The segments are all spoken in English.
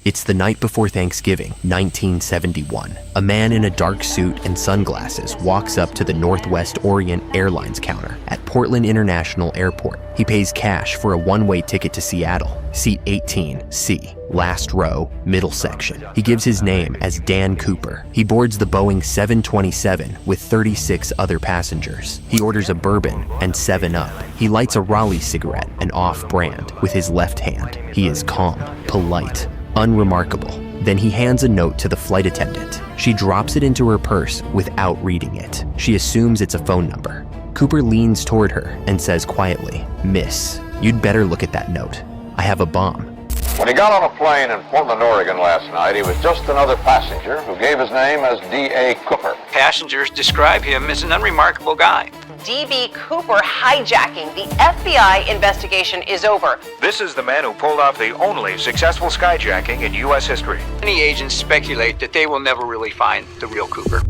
It's the night before Thanksgiving, 1971. A man in a dark suit and sunglasses walks up to the Northwest Orient Airlines counter at Portland International Airport. He pays cash for a one-way ticket to Seattle, seat 18C, last row, middle section. He gives his name as Dan Cooper. He boards the Boeing 727 with 36 other passengers. He orders a bourbon and 7-Up. He lights a Raleigh cigarette, an off-brand, with his left hand. He is calm, polite, unremarkable. Then he hands a note to the flight attendant. She drops it into her purse without reading it. She assumes it's a phone number. Cooper leans toward her and says quietly, "Miss, you'd better look at that note. I have a bomb." When he got on a plane in Portland, Oregon last night, he was just another passenger who gave his name as D.A. Cooper. Passengers describe him as an unremarkable guy. D.B. Cooper hijacking. The FBI investigation is over. This is the man who pulled off the only successful skyjacking in U.S. history. Many agents speculate that they will never really find the real Cooper.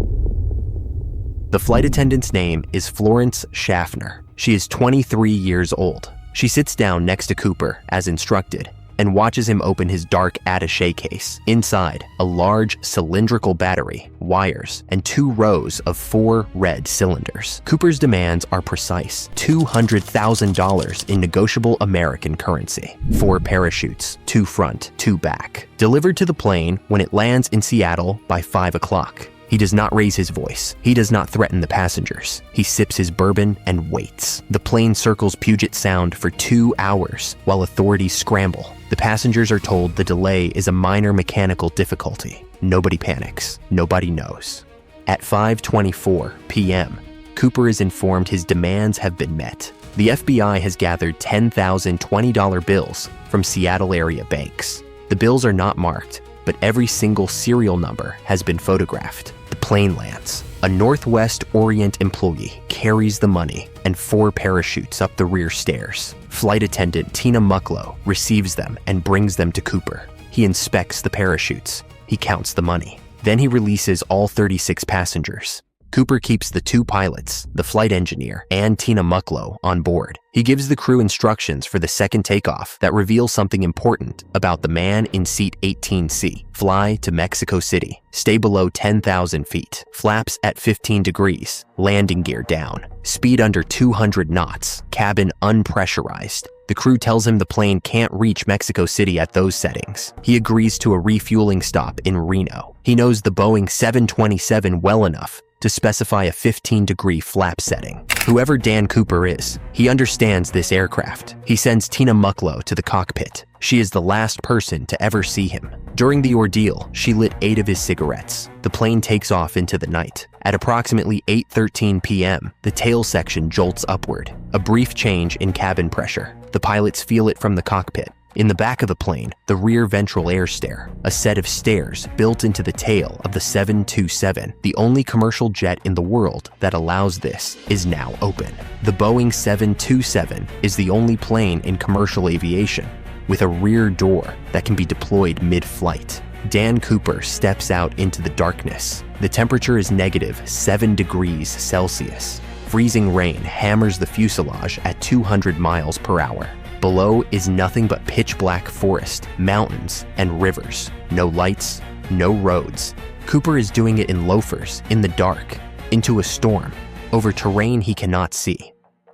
The flight attendant's name is Florence Schaffner. She is 23 years old. She sits down next to Cooper, as instructed, and watches him open his dark attaché case. Inside, a large cylindrical battery, wires, and 2 rows of 4 red cylinders. Cooper's demands are precise: $200,000 in negotiable American currency, 4 parachutes, 2 front, 2 back, delivered to the plane when it lands in Seattle by 5 o'clock. He does not raise his voice. He does not threaten the passengers. He sips his bourbon and waits. The plane circles Puget Sound for 2 hours while authorities scramble. The passengers are told the delay is a minor mechanical difficulty. Nobody panics. Nobody knows. At 5:24 p.m., Cooper is informed his demands have been met. The FBI has gathered 10,000 $20 bills from Seattle area banks. The bills are not marked, but every single serial number has been photographed. The plane lands. A Northwest Orient employee carries the money and 4 parachutes up the rear stairs. Flight attendant Tina Mucklow receives them and brings them to Cooper. He inspects the parachutes. He counts the money. Then he releases all 36 passengers. Cooper keeps the 2 pilots, the flight engineer, and Tina Mucklow on board. He gives the crew instructions for the second takeoff that reveal something important about the man in seat 18C. Fly to Mexico City. Stay below 10,000 feet. Flaps at 15 degrees. Landing gear down. Speed under 200 knots. Cabin unpressurized. The crew tells him the plane can't reach Mexico City at those settings. He agrees to a refueling stop in Reno. He knows the Boeing 727 well enough to specify a 15-degree flap setting. Whoever Dan Cooper is, he understands this aircraft. He sends Tina Mucklow to the cockpit. She is the last person to ever see him. During the ordeal, she lit 8 of his cigarettes. The plane takes off into the night. At approximately 8:13 p.m., the tail section jolts upward. A brief change in cabin pressure. The pilots feel it from the cockpit. In the back of the plane, the rear ventral air stair, a set of stairs built into the tail of the 727, the only commercial jet in the world that allows this, is now open. The Boeing 727 is the only plane in commercial aviation with a rear door that can be deployed mid-flight. Dan Cooper steps out into the darkness. The temperature is -7 degrees Celsius. Freezing rain hammers the fuselage at 200 miles per hour. Below is nothing but pitch-black forest, mountains, and rivers. No lights, no roads. Cooper is doing it in loafers, in the dark, into a storm, over terrain he cannot see,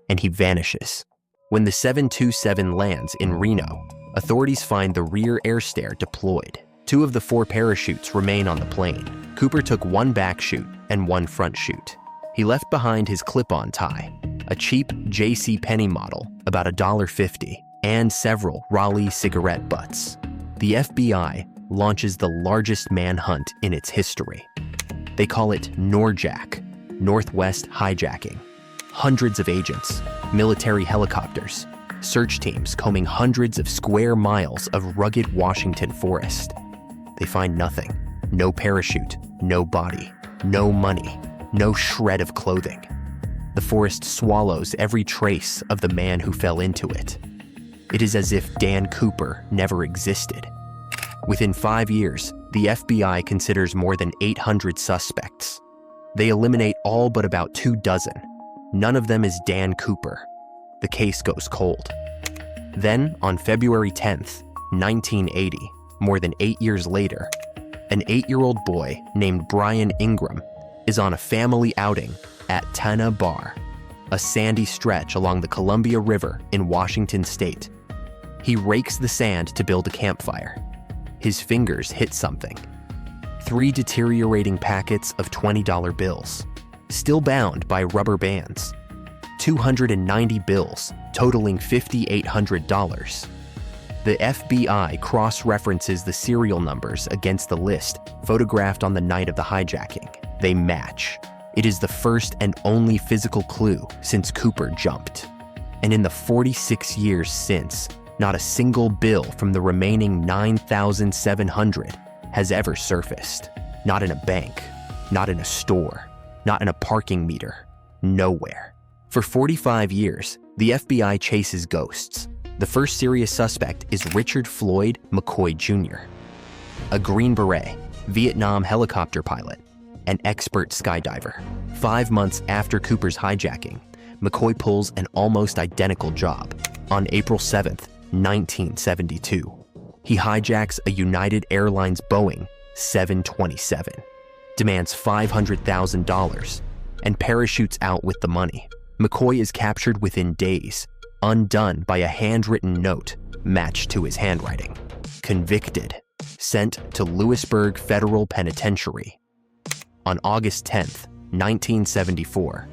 and he vanishes. When the 727 lands in Reno, authorities find the rear air stair deployed. 2 of the 4 parachutes remain on the plane. Cooper took 1 back chute and 1 front chute. He left behind his clip-on tie, a cheap JCPenney model, about $1.50, and several Raleigh cigarette butts. The FBI launches the largest manhunt in its history. They call it NORJAC, Northwest Hijacking. Hundreds of agents, military helicopters, search teams combing hundreds of square miles of rugged Washington forest. They find nothing. No parachute, no body, no money, no shred of clothing. The forest swallows every trace of the man who fell into it. It is as if Dan Cooper never existed. Within 5 years, the FBI considers more than 800 suspects. They eliminate all but about 2 dozen. None of them is Dan Cooper. The case goes cold. Then, on February 10th, 1980, more than 8 years later, an 8-year-old boy named Brian Ingram is on a family outing at Tana Bar, a sandy stretch along the Columbia River in Washington state. He rakes the sand to build a campfire. His fingers hit something. 3 deteriorating packets of $20 bills, still bound by rubber bands. 290 bills, totaling $5,800. The FBI cross-references the serial numbers against the list photographed on the night of the hijacking. They match. It is the first and only physical clue since Cooper jumped. And in the 46 years since, not a single bill from the remaining 9,700 has ever surfaced. Not in a bank, not in a store, not in a parking meter, nowhere. For 45 years, the FBI chases ghosts. The first serious suspect is Richard Floyd McCoy Jr., a Green Beret, Vietnam helicopter pilot, and expert skydiver. 5 months after Cooper's hijacking, McCoy pulls an almost identical job. On April 7th, 1972, he hijacks a United Airlines Boeing 727, demands $500,000, and parachutes out with the money. McCoy is captured within days, undone by a handwritten note matched to his handwriting. Convicted, sent to Lewisburg Federal Penitentiary. On August 10th, 1974,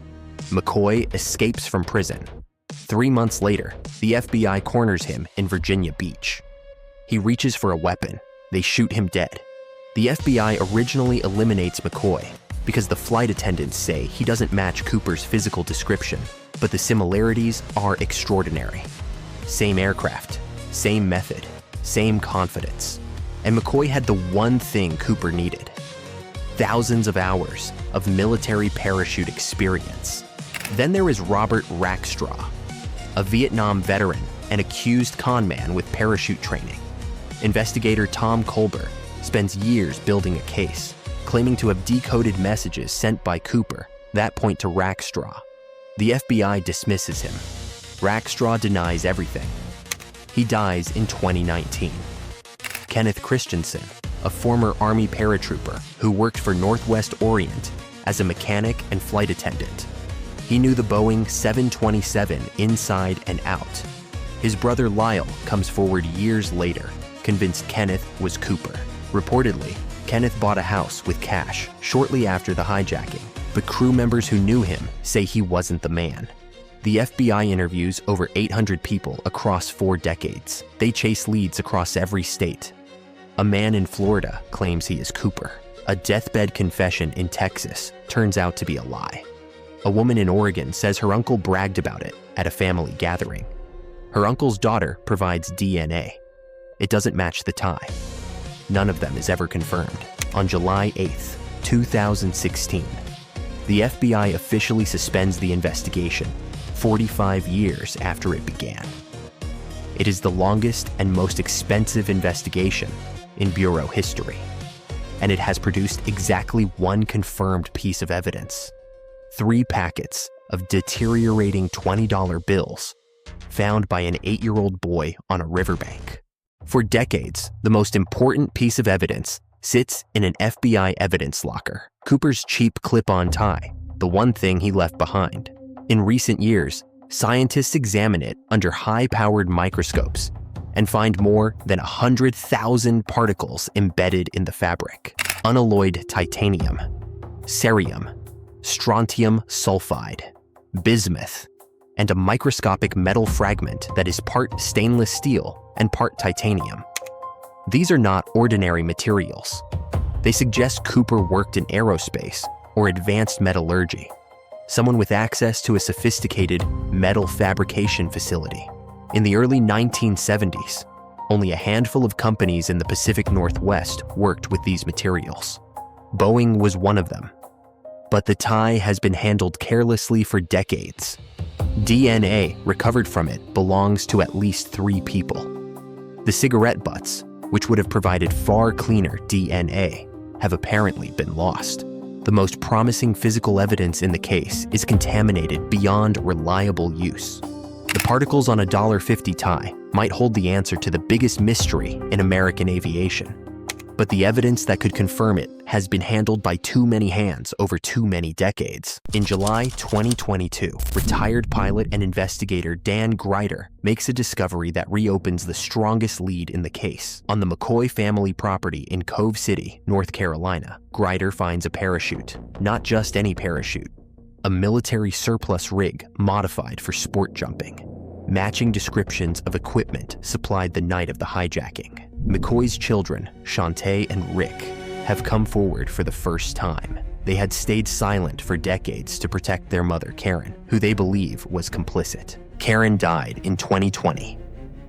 McCoy escapes from prison. 3 months later, the FBI corners him in Virginia Beach. He reaches for a weapon. They shoot him dead. The FBI originally eliminates McCoy because the flight attendants say he doesn't match Cooper's physical description, but the similarities are extraordinary. Same aircraft, same method, same confidence. And McCoy had the one thing Cooper needed: thousands of hours of military parachute experience. Then there is Robert Rackstraw, a Vietnam veteran and accused con man with parachute training. Investigator Tom Colbert spends years building a case, claiming to have decoded messages sent by Cooper that point to Rackstraw. The FBI dismisses him. Rackstraw denies everything. He dies in 2019. Kenneth Christensen, a former Army paratrooper who worked for Northwest Orient as a mechanic and flight attendant. He knew the Boeing 727 inside and out. His brother Lyle comes forward years later, convinced Kenneth was Cooper. Reportedly, Kenneth bought a house with cash shortly after the hijacking, but crew members who knew him say he wasn't the man. The FBI interviews over 800 people across 4 decades. They chase leads across every state. A man in Florida claims he is Cooper. A deathbed confession in Texas turns out to be a lie. A woman in Oregon says her uncle bragged about it at a family gathering. Her uncle's daughter provides DNA. It doesn't match the tie. None of them is ever confirmed. On July 8th, 2016, the FBI officially suspends the investigation 45 years after it began. It is the longest and most expensive investigation in Bureau history, and it has produced exactly one confirmed piece of evidence: 3 packets of deteriorating $20 bills found by an 8-year-old boy on a riverbank. For decades, the most important piece of evidence sits in an FBI evidence locker, Cooper's cheap clip-on tie, the one thing he left behind. In recent years, scientists examine it under high-powered microscopes and find more than 100,000 particles embedded in the fabric: unalloyed titanium, cerium, strontium sulfide, bismuth, and a microscopic metal fragment that is part stainless steel and part titanium. These are not ordinary materials. They suggest Cooper worked in aerospace or advanced metallurgy, someone with access to a sophisticated metal fabrication facility. In the early 1970s, only a handful of companies in the Pacific Northwest worked with these materials. Boeing was one of them. But the tie has been handled carelessly for decades. DNA recovered from it belongs to at least 3 people. The cigarette butts, which would have provided far cleaner DNA, have apparently been lost. The most promising physical evidence in the case is contaminated beyond reliable use. The particles on a $1.50 tie might hold the answer to the biggest mystery in American aviation. But the evidence that could confirm it has been handled by too many hands over too many decades. In July 2022, retired pilot and investigator Dan Grider makes a discovery that reopens the strongest lead in the case. On the McCoy family property in Cove City, North Carolina, Grider finds a parachute. Not just any parachute, a military surplus rig modified for sport jumping. Matching descriptions of equipment supplied the night of the hijacking. McCoy's children, Shantae and Rick, have come forward for the first time. They had stayed silent for decades to protect their mother, Karen, who they believe was complicit. Karen died in 2020.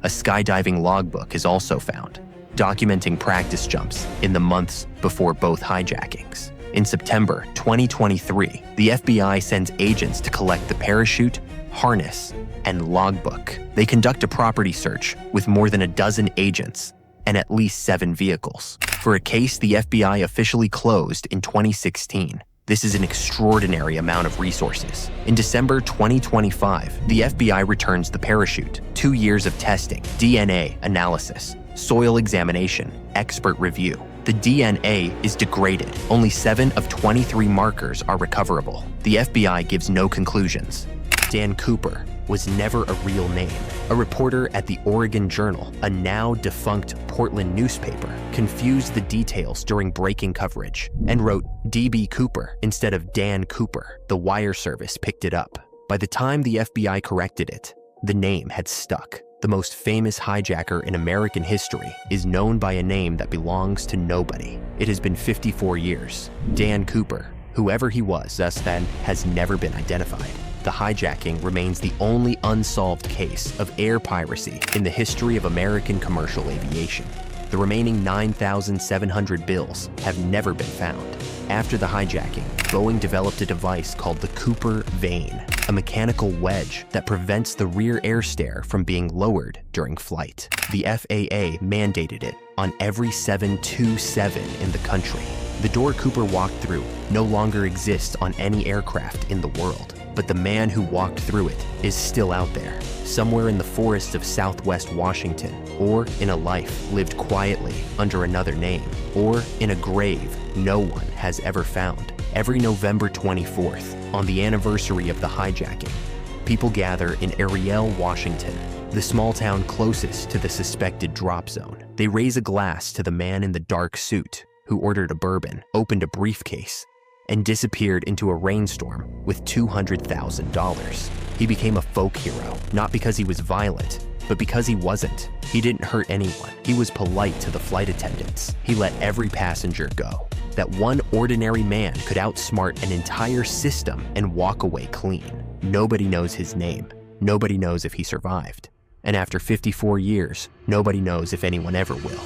A skydiving logbook is also found, documenting practice jumps in the months before both hijackings. In September 2023, the FBI sends agents to collect the parachute, harness, and logbook. They conduct a property search with more than a dozen agents and at least 7 vehicles. For a case the FBI officially closed in 2016, this is an extraordinary amount of resources. In December 2025, the FBI returns the parachute. 2 years of testing, DNA analysis, soil examination, expert review. The DNA is degraded. Only 7 of 23 markers are recoverable. The FBI gives no conclusions. Dan Cooper was never a real name. A reporter at the Oregon Journal, a now defunct Portland newspaper, confused the details during breaking coverage and wrote D.B. Cooper instead of Dan Cooper. The wire service picked it up. By the time the FBI corrected it, the name had stuck. The most famous hijacker in American history is known by a name that belongs to nobody. It has been 54 years. Dan Cooper, whoever he was thus then, has never been identified. The hijacking remains the only unsolved case of air piracy in the history of American commercial aviation. The remaining 9,700 bills have never been found. After the hijacking, Boeing developed a device called the Cooper vane, a mechanical wedge that prevents the rear air stair from being lowered during flight. The FAA mandated it on every 727 in the country. The door Cooper walked through no longer exists on any aircraft in the world, but the man who walked through it is still out there, somewhere in the forests of Southwest Washington, or in a life lived quietly under another name, or in a grave no one has ever found. Every November 24th, on the anniversary of the hijacking, people gather in Ariel, Washington, the small town closest to the suspected drop zone. They raise a glass to the man in the dark suit who ordered a bourbon, opened a briefcase, and disappeared into a rainstorm with $200,000. He became a folk hero, not because he was violent, but because he wasn't. He didn't hurt anyone. He was polite to the flight attendants. He let every passenger go. That one ordinary man could outsmart an entire system and walk away clean. Nobody knows his name. Nobody knows if he survived. And after 54 years, nobody knows if anyone ever will.